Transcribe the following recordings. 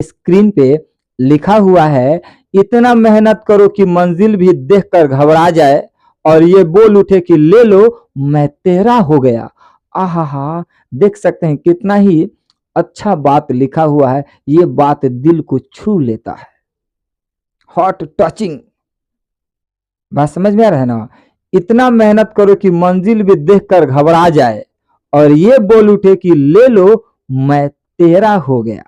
Screen पे लिखा हुआ है, इतना मेहनत करो कि मंजिल भी देखकर घबरा जाए और ये बोल उठे कि ले लो मैं तेरा हो गया। आहा, देख सकते हैं कितना ही अच्छा बात लिखा हुआ है। ये बात दिल को छू लेता है, हॉट टचिंग। बात समझ में आ रहा है ना? इतना मेहनत करो कि मंजिल भी देखकर घबरा जाए और ये बोल उठे कि ले लो मैं तेरा हो गया।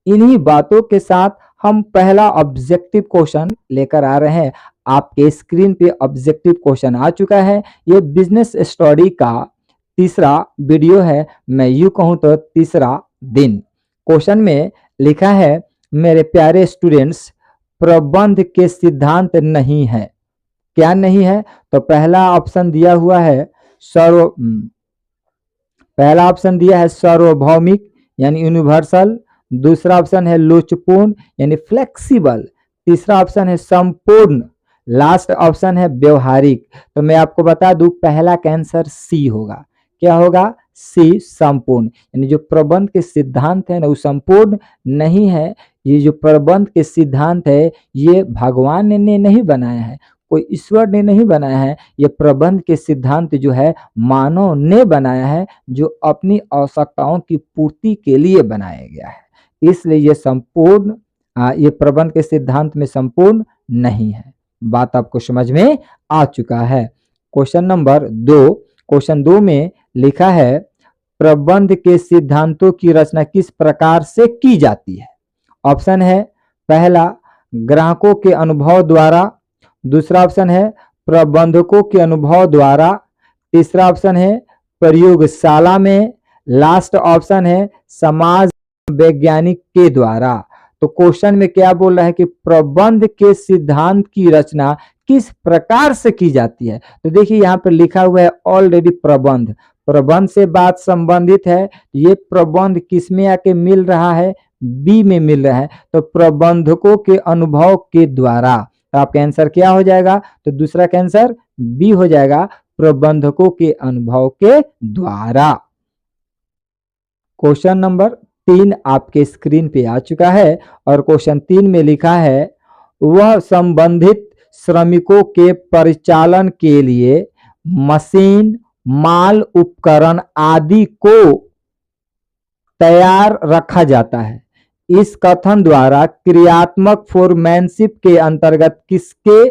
इन्हीं बातों के साथ हम पहला ऑब्जेक्टिव क्वेश्चन लेकर आ रहे हैं। आपके स्क्रीन पे ऑब्जेक्टिव क्वेश्चन आ चुका है। ये बिजनेस स्टडी का तीसरा वीडियो है, मैं यूं कहूं तो तीसरा दिन। क्वेश्चन में लिखा है, मेरे प्यारे स्टूडेंट्स, प्रबंध के सिद्धांत नहीं है। क्या नहीं है? तो पहला ऑप्शन दिया हुआ है पहला ऑप्शन दिया है सार्वभौमिक यानी यूनिवर्सल। दूसरा ऑप्शन है लोचपूर्ण यानी फ्लेक्सिबल। तीसरा ऑप्शन है संपूर्ण। लास्ट ऑप्शन है व्यवहारिक। तो मैं आपको बता दूं, पहला का आंसर सी होगा। क्या होगा? सी, संपूर्ण। यानी जो प्रबंध के सिद्धांत है ना, वो संपूर्ण नहीं है। ये जो प्रबंध के सिद्धांत है, ये भगवान ने नहीं बनाया है, कोई ईश्वर ने नहीं बनाया है। ये प्रबंध के सिद्धांत जो है मानव ने बनाया है, जो अपनी आवश्यकताओं की पूर्ति के लिए बनाया गया है। इसलिए ये संपूर्ण ये प्रबंध के सिद्धांत में संपूर्ण नहीं है। बात आपको समझ में आ चुका है। क्वेश्चन नंबर 2, क्वेश्चन 2 में लिखा है, प्रबंध के सिद्धांतों की रचना किस प्रकार से की जाती है? ऑप्शन है पहला ग्राहकों के अनुभव द्वारा। दूसरा ऑप्शन है प्रबंधकों के अनुभव द्वारा। तीसरा ऑप्शन है प्रयोगशाला में। लास्ट ऑप्शन है समाज वैज्ञानिक के द्वारा। तो क्वेश्चन में क्या बोल रहा है कि प्रबंध के सिद्धांत की रचना किस प्रकार से की जाती है। तो देखिए यहाँ पर लिखा हुआ है ऑलरेडी प्रबंध, प्रबंध से बात संबंधित है। ये प्रबंध किस में आके मिल रहा है? बी में मिल रहा है। तो प्रबंधकों के अनुभव के द्वारा। तो आपका आंसर क्या हो जाएगा? तो दूसरा का आंसर बी हो जाएगा, प्रबंधकों के अनुभव के द्वारा। क्वेश्चन नंबर 3 आपके स्क्रीन पे आ चुका है और क्वेश्चन 3 में लिखा है, वह संबंधित श्रमिकों के परिचालन के लिए मशीन, माल, उपकरण आदि को तैयार रखा जाता है। इस कथन द्वारा क्रियात्मक फोरमैनशिप के अंतर्गत किसके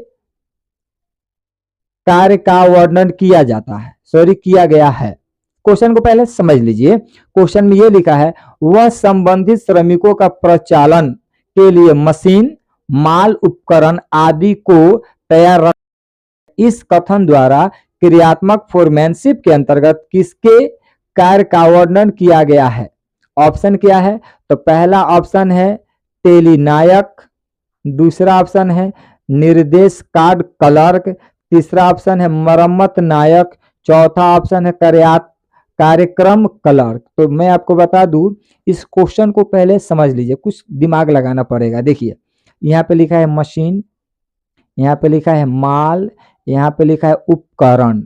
कार्य का वर्णन किया जाता है? किया गया है। क्वेश्चन को पहले समझ लीजिए। क्वेश्चन में यह लिखा है, वह संबंधित श्रमिकों का प्रचालन के लिए मशीन, माल, उपकरण आदि को तैयार रख। इस कथन द्वारा क्रियात्मक फोरमैनशिप के अंतर्गत किसके कार्य का वर्णन किया गया है? ऑप्शन क्या है? तो पहला ऑप्शन है टेलीनायक। दूसरा ऑप्शन है निर्देश कार्ड क्लर्क। तीसरा ऑप्शन है मरम्मत नायक। चौथा ऑप्शन है कार्यक्रम क्लर्क। तो मैं आपको बता दूं, इस क्वेश्चन को पहले समझ लीजिए, कुछ दिमाग लगाना पड़ेगा। देखिए यहाँ पे लिखा है मशीन, यहाँ पे लिखा है माल, यहाँ पे लिखा है उपकरण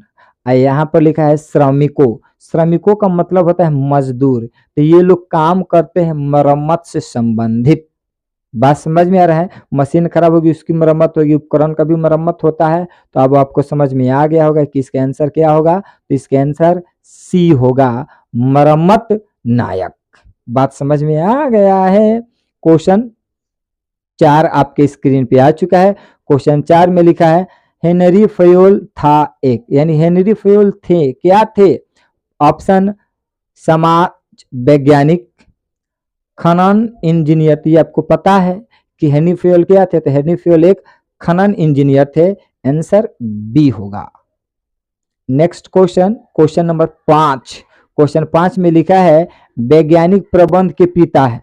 और यहाँ पर लिखा है श्रमिकों। श्रमिकों का मतलब होता है मजदूर। तो ये लोग काम करते हैं मरम्मत से संबंधित। बात समझ में आ रहा है? मशीन खराब होगी उसकी मरम्मत होगी, उपकरण का भी मरम्मत होता है। तो अब आपको समझ में आ गया होगा कि इसका आंसर क्या होगा। तो इसका आंसर सी होगा, मरम्मत नायक। बात समझ में आ गया है। क्वेश्चन 4 आपके स्क्रीन पे आ चुका है। क्वेश्चन 4 में लिखा है, हेनरी फयोल था एक, यानी हेनरी फयोल थे, क्या थे? ऑप्शन समाज वैज्ञानिक, खनन इंजीनियर। तो ये आपको पता है कि हेनरी फयोल क्या थे? तो हेनरी फयोल एक खनन इंजीनियर थे। आंसर बी होगा। Next question, question number 5। Question 5 में लिखा है, वैज्ञानिक प्रबंध के पिता है।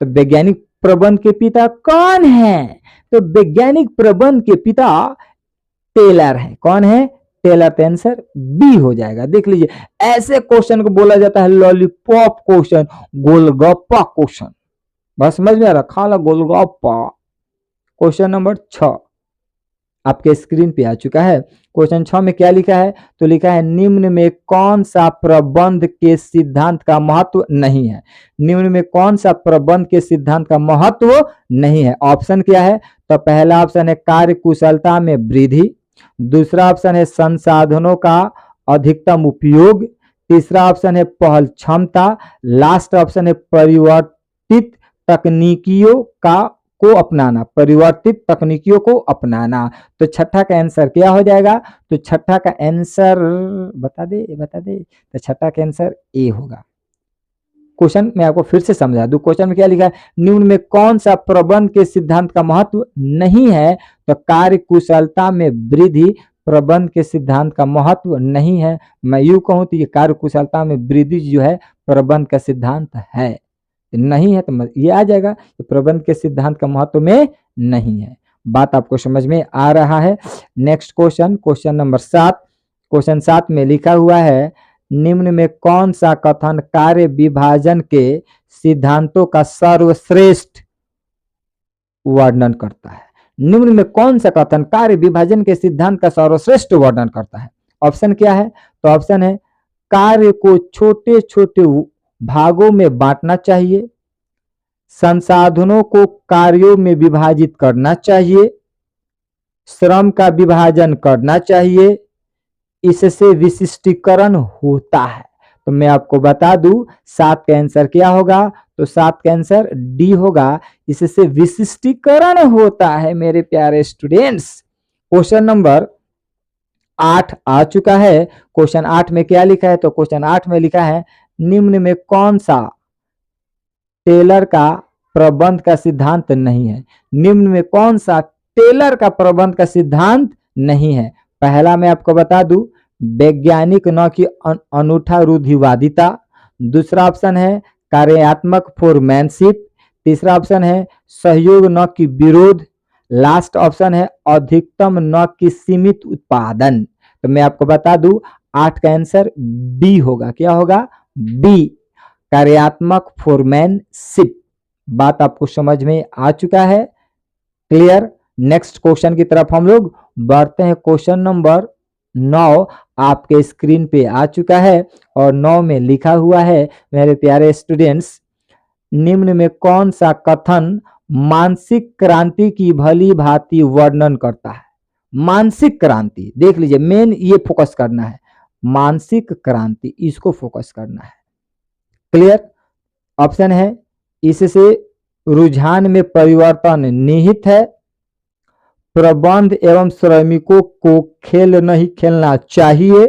तो वैज्ञानिक प्रबंध के पिता कौन है? तो वैज्ञानिक प्रबंध के पिता टेलर है। कौन है? टेलर। तो आंसर बी हो जाएगा। देख लीजिए, ऐसे क्वेश्चन को बोला जाता है लॉलीपॉप क्वेश्चन, गोलगप्पा क्वेश्चन। बस समझ में आ रहा? खा ला गोलगप्पा। क्वेश्चन नंबर 6 आपके स्क्रीन पे आ चुका है। क्वेश्चन 6 में क्या लिखा है, तो लिखा है निम्न में कौन सा प्रबंध के सिद्धांत का महत्व नहीं है। निम्न में कौन सा प्रबंध के सिद्धांत का महत्व नहीं है। ऑप्शन क्या है, तो पहला ऑप्शन है कार्य कुशलता में वृद्धि, दूसरा ऑप्शन है संसाधनों का अधिकतम उपयोग, तीसरा ऑप्शन है पहल क्षमता, लास्ट ऑप्शन है परिवर्तित तकनीकियों का को अपनाना, परिवर्तित तकनीकियों को अपनाना। तो छठा का आंसर क्या हो जाएगा, तो छठा का आंसर बता दे, तो छठा का आंसर ए होगा। क्वेश्चन मैं आपको फिर से समझा दूं, क्वेश्चन में क्या लिखा है, निम्न में कौन सा प्रबंध के सिद्धांत का महत्व नहीं है, तो कार्य कुशलता में वृद्धि प्रबंध के सिद्धांत का महत्व नहीं है। मैं यूं कहूं तो ये कार्य कुशलता में वृद्धि जो है प्रबंध का सिद्धांत है, नहीं है तो ये आ जाएगा कि प्रबंध के सिद्धांत का महत्व में नहीं है। बात आपको समझ में आ रहा है। Next question, question number 7। Question 7 में लिखा हुआ है निम्न में कौन सा कथन कार्य विभाजन के सिद्धांतों का सर्वश्रेष्ठ वर्णन करता है। निम्न में कौन सा कथन कार्य विभाजन के सिद्धांत का सर्वश्रेष्ठ वर्णन करता है। ऑप्शन क्या है, तो ऑप्शन है कार्य को छोटे छोटे भागों में बांटना चाहिए, संसाधनों को कार्यों में विभाजित करना चाहिए, श्रम का विभाजन करना चाहिए, इससे विशिष्टीकरण होता है। तो मैं आपको बता दूं 7 का आंसर क्या होगा, तो 7 का आंसर डी होगा, इससे विशिष्टीकरण होता है मेरे प्यारे स्टूडेंट्स। क्वेश्चन नंबर 8 आ चुका है। क्वेश्चन 8 में क्या लिखा है, तो क्वेश्चन 8 में लिखा है निम्न में कौन सा टेलर का प्रबंध का सिद्धांत नहीं है। निम्न में कौन सा टेलर का प्रबंध का सिद्धांत नहीं है। पहला मैं आपको बता दूं वैज्ञानिक न कि अनूठा रूढ़िवादिता, दूसरा ऑप्शन है कार्यात्मक फोरमैनशिप, तीसरा ऑप्शन है सहयोग न कि विरोध, लास्ट ऑप्शन है अधिकतम न कि सीमित उत्पादन। तो मैं आपको बता दूं 8 का आंसर बी होगा। क्या होगा, बी, कार्यात्मक फोरमैनशिप। बात आपको समझ में आ चुका है, क्लियर। नेक्स्ट क्वेश्चन की तरफ हम लोग बढ़ते हैं। क्वेश्चन नंबर 9 आपके स्क्रीन पे आ चुका है और 9 में लिखा हुआ है मेरे प्यारे स्टूडेंट्स निम्न में कौन सा कथन मानसिक क्रांति की भली भांति वर्णन करता है। मानसिक क्रांति देख लीजिए, मेन ये फोकस करना है, मानसिक क्रांति इसको फोकस करना है, क्लियर। ऑप्शन है इससे रुझान में परिवर्तन निहित है, प्रबंध एवं श्रमिकों को खेल नहीं खेलना चाहिए,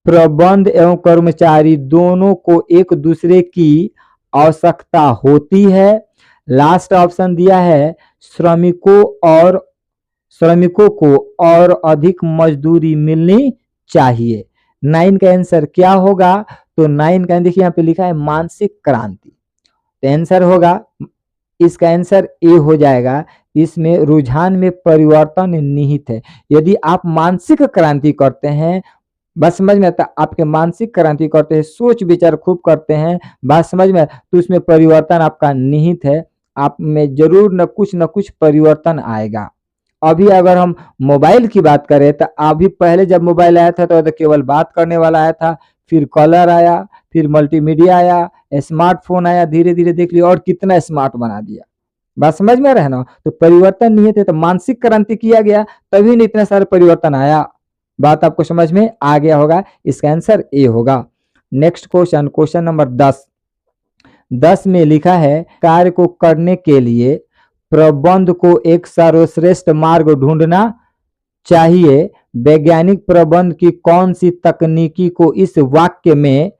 प्रबंध एवं कर्मचारी दोनों को एक दूसरे की आवश्यकता होती है, लास्ट ऑप्शन दिया है श्रमिकों को और अधिक मजदूरी मिलनी चाहिए। 9 का आंसर क्या होगा, तो 9 का देखिए यहाँ पे लिखा है मानसिक क्रांति, तो आंसर होगा इसका आंसर ए हो जाएगा। इसमें रुझान में परिवर्तन निहित है। यदि आप मानसिक क्रांति करते हैं, बस समझ में आता, आपके मानसिक क्रांति करते हैं, सोच विचार खूब करते हैं, बात समझ में, तो उसमें परिवर्तन आपका निहित है, आप में जरूर न कुछ परिवर्तन आएगा। अभी अगर हम मोबाइल की बात करें तो अभी पहले जब मोबाइल आया था तो केवल बात करने वाला आया था, फिर कलर आया, फिर मल्टीमीडिया आया, स्मार्टफोन आया, धीरे धीरे देख लिया और कितना स्मार्ट बना दिया। बात समझ में रहे ना, तो परिवर्तन निहित है, तो मानसिक क्रांति किया गया तभी नहीं इतना सारा परिवर्तन आया। बात आपको समझ में आ गया होगा, इसका आंसर ए होगा। नेक्स्ट क्वेश्चन, क्वेश्चन नंबर 10 में लिखा है कार्य को करने के लिए प्रबंध को एक सर्वश्रेष्ठ मार्ग ढूंढना चाहिए। वैज्ञानिक प्रबंध की कौन सी तकनीकी को इस वाक्य में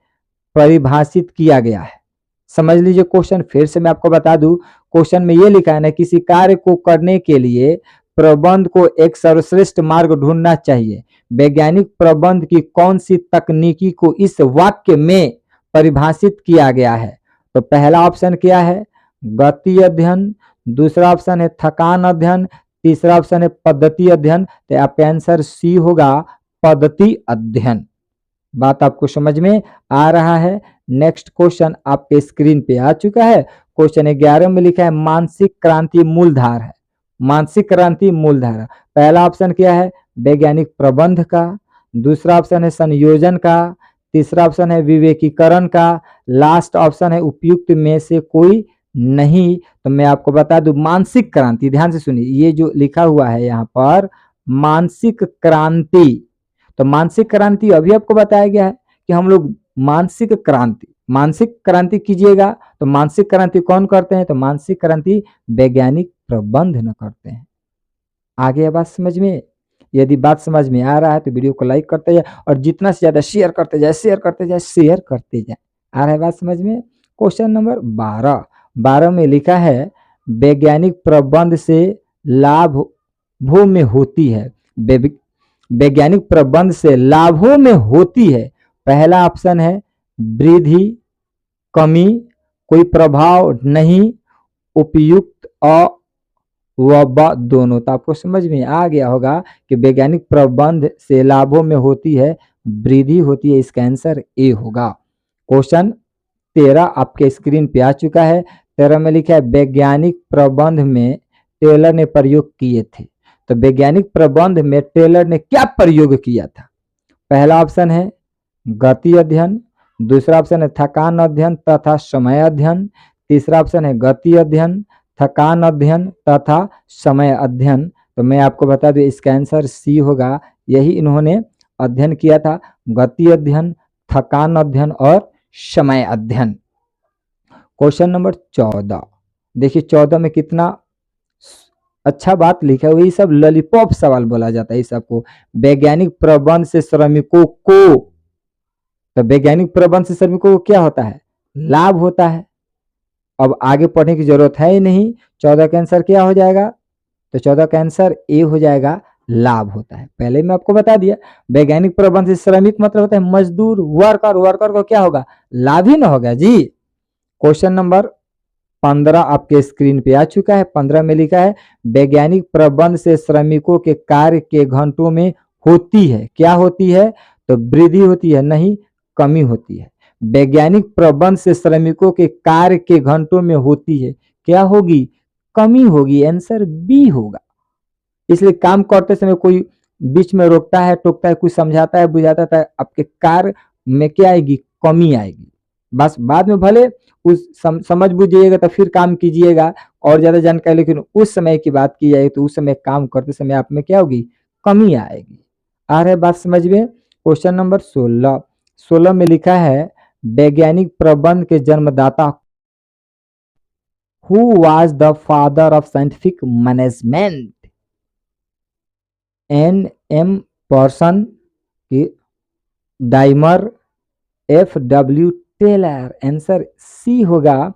परिभाषित किया गया है। समझ लीजिए क्वेश्चन फिर से मैं आपको बता दूं, क्वेश्चन में ये लिखा है ना किसी कार्य को करने के लिए प्रबंध को एक सर्वश्रेष्ठ मार्ग ढूंढना चाहिए। वैज्ञानिक प्रबंध की कौन सी तकनीकी को इस वाक्य में परिभाषित किया गया है। तो पहला ऑप्शन क्या है, गति अध्ययन, दूसरा ऑप्शन है थकान अध्ययन, तीसरा ऑप्शन है पद्धति अध्ययन। तो आपका आंसर सी होगा, पद्धति अध्ययन। बात आपको समझ में आ रहा है। नेक्स्ट क्वेश्चन आपके स्क्रीन पे आ चुका है। क्वेश्चन 11 में लिखा है मानसिक क्रांति मूलधार है। मानसिक क्रांति मूलधारा। पहला ऑप्शन क्या है? वैज्ञानिक प्रबंध का। दूसरा ऑप्शन है संयोजन का। तीसरा ऑप्शन है विवेकीकरण का। लास्ट ऑप्शन है उपयुक्त में से कोई नहीं। तो मैं आपको बता दूं मानसिक क्रांति, ध्यान से सुनिए, ये जो लिखा हुआ है यहाँ पर मानसिक क्रांति, तो मानसिक क्रांति अभी आपको बताया गया है कि हम लोग मानसिक क्रांति कीजिएगा। तो मानसिक क्रांति कौन करते हैं? तो मानसिक क्रांति वैज्ञानिक प्रबंध न करते हैं। आगे बात समझ में? यदि बात समझ में आ रहा है तो वीडियो को लाइक करते जाए और जितना से ज्यादा शेयर करते जाए। आ रहा है बात समझ में? क्वेश्चन नंबर 12 में लिखा है वैज्ञानिक प्रबंध से लाभों में होती है। वैज्ञानिक प्रबंध से लाभों में होती है। पहला ऑप्शन है वृद्धि, कमी, कोई प्रभाव नहीं, उपयुक्त व दोनों। तो आपको समझ में आ गया होगा कि वैज्ञानिक प्रबंध से लाभों में होती है वृद्धि होती है। इसका आंसर ए होगा। क्वेश्चन 13 आपके स्क्रीन पे आ चुका है। 13 में लिखा है वैज्ञानिक प्रबंध में टेलर ने प्रयोग किए थे। तो वैज्ञानिक प्रबंध में टेलर ने क्या प्रयोग किया था? पहला ऑप्शन है गति अध्ययन। दूसरा ऑप्शन है थकान अध्ययन तथा समय अध्ययन। तीसरा ऑप्शन है गति अध्ययन, थकान अध्ययन तथा समय अध्ययन। तो मैं आपको बता दूं इसका आंसर सी होगा। यही इन्होंने अध्ययन किया था, गति अध्ययन, थकान अध्ययन और समय अध्ययन। क्वेश्चन नंबर 14 देखिए, 14 में कितना अच्छा बात लिखा हुआ है। ये सब लॉलीपॉप सवाल बोला जाता है इस सबको। वैज्ञानिक प्रबंध से श्रमिकों को, तो वैज्ञानिक प्रबंध से श्रमिकों को क्या होता है? लाभ होता है। अब आगे पढ़ने की जरूरत है ही नहीं। 14 का आंसर क्या हो जाएगा? तो 14 का आंसर ए हो जाएगा, लाभ होता है। पहले मैं आपको बता दिया वैज्ञानिक प्रबंध से श्रमिक मतलब होता है मजदूर, वर्कर को क्या होगा? लाभ ही ना होगा जी। क्वेश्चन नंबर 15 आपके स्क्रीन पे आ चुका है। 15 में लिखा है वैज्ञानिक प्रबंध से श्रमिकों के कार्य के घंटों में होती है, क्या होती है? तो वृद्धि होती है, नहीं कमी होती है। वैज्ञानिक प्रबंध से श्रमिकों के कार्य के घंटों में होती है, क्या होगी? कमी होगी। आंसर बी होगा। इसलिए काम करते समय कोई बीच में रोकता है, टोकता है, कुछ समझाता है, बुझाता है, आपके कार्य में क्या आएगी? कमी आएगी। बस बाद में भले उस समझ बुझिएगा तो फिर काम कीजिएगा और ज्यादा जानकारी, लेकिन उस समय की बात की जाए तो उस समय काम करते समय आप में क्या होगी? कमी आएगी। आ रहा है बात समझ में? क्वेश्चन नंबर 16 में लिखा है वैज्ञानिक प्रबंध के जन्मदाता। Who was the father of scientific management? Emerson, डाइमर, FW टेलर। आंसर सी होगा।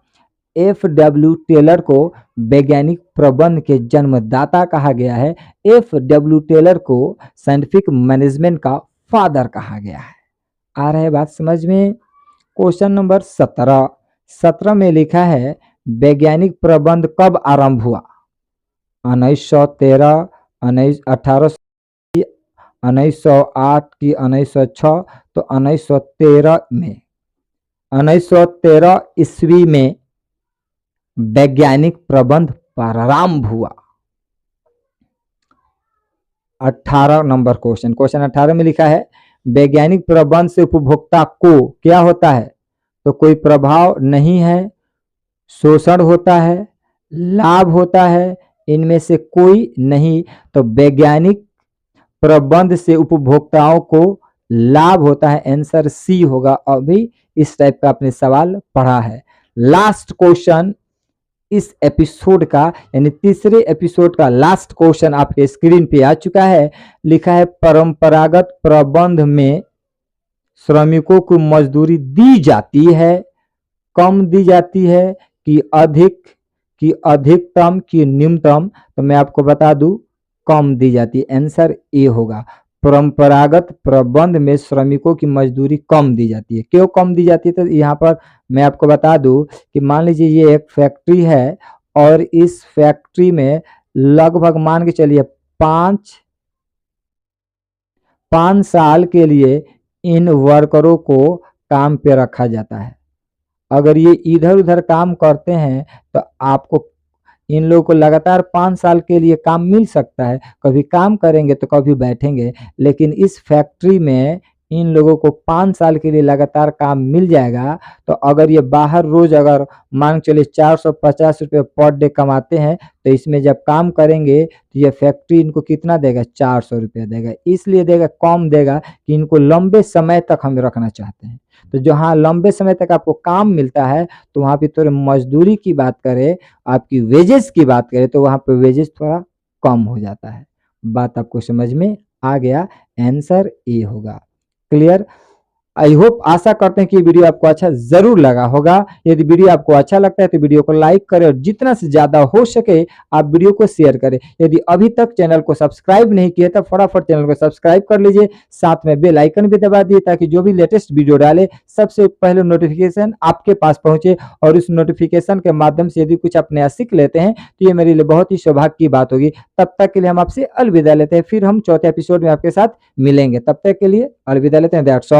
FW टेलर को वैज्ञानिक प्रबंध के जन्मदाता कहा गया है। FW टेलर को साइंटिफिक मैनेजमेंट का फादर कहा गया है। आ रहा है बात समझ में? क्वेश्चन नंबर 17 में लिखा है वैज्ञानिक प्रबंध कब आरंभ हुआ? 1913, 1800, 1908 की 1906? तो 1913 में, 1913 ईस्वी में वैज्ञानिक प्रबंध प्रारंभ हुआ। 18 नंबर क्वेश्चन 18 में लिखा है वैज्ञानिक प्रबंध से उपभोक्ता को क्या होता है? तो कोई प्रभाव नहीं है, शोषण होता है, लाभ होता है, इनमें से कोई नहीं। तो वैज्ञानिक प्रबंध से उपभोक्ताओं को लाभ होता है। आंसर सी होगा। अभी इस टाइप का आपने सवाल पढ़ा है। लास्ट क्वेश्चन इस एपिसोड का, यानी तीसरे एपिसोड का लास्ट क्वेश्चन आपके स्क्रीन पे आ चुका है। लिखा है परंपरागत प्रबंध में श्रमिकों को मजदूरी दी जाती है, कम दी जाती है कि अधिक, कि अधिकतम, कि न्यूनतम? तो मैं आपको बता दूं कम दी जाती है। आंसर ए होगा। परंपरागत प्रबंध में श्रमिकों की मजदूरी कम दी जाती है। क्यों कम दी जाती है? तो यहाँ पर मैं आपको बता दूं कि मान लीजिए ये एक फैक्ट्री है और इस फैक्ट्री में लगभग मान के चलिए 5 साल के लिए इन वर्करों को काम पे रखा जाता है। अगर ये इधर उधर काम करते हैं तो आपको इन लोगों को लगातार 5 साल के लिए काम मिल सकता है, कभी काम करेंगे तो कभी बैठेंगे, लेकिन इस फैक्ट्री में इन लोगों को 5 साल के लिए लगातार काम मिल जाएगा। तो अगर ये बाहर रोज अगर मान के चलिए 450 रुपये पर डे कमाते हैं, तो इसमें जब काम करेंगे तो ये फैक्ट्री इनको कितना देगा, 400 रुपया देगा। इसलिए देगा, कम देगा कि इनको लंबे समय तक हम रखना चाहते हैं। तो जहाँ लंबे समय तक आपको काम मिलता है, तो वहाँ पे थोड़े मजदूरी की बात करें, आपकी वेजेस की बात करें, तो वहाँ पे वेजेस थोड़ा कम हो जाता है। बात आपको समझ में आ गया? आंसर ए होगा। क्लियर? आई होप, आशा करते हैं कि ये वीडियो आपको अच्छा जरूर लगा होगा। यदि वीडियो आपको अच्छा लगता है तो वीडियो को लाइक करें और जितना से ज्यादा हो सके आप वीडियो को शेयर करें। यदि अभी तक चैनल को सब्सक्राइब नहीं किया तो फटाफट चैनल को सब्सक्राइब कर लीजिए, साथ में बेल आइकन भी दबा दिए ताकि जो भी लेटेस्ट वीडियो डाले सबसे पहले नोटिफिकेशन आपके पास पहुंचे। और उस नोटिफिकेशन के माध्यम से यदि कुछ अपने सीख लेते हैं तो ये मेरे लिए बहुत ही सौभाग्य की बात होगी। तब तक के लिए हम आपसे अलविदा लेते हैं, फिर हम चौथे एपिसोड में आपके साथ मिलेंगे। तब तक के लिए अलविदा लेते हैं। That's all.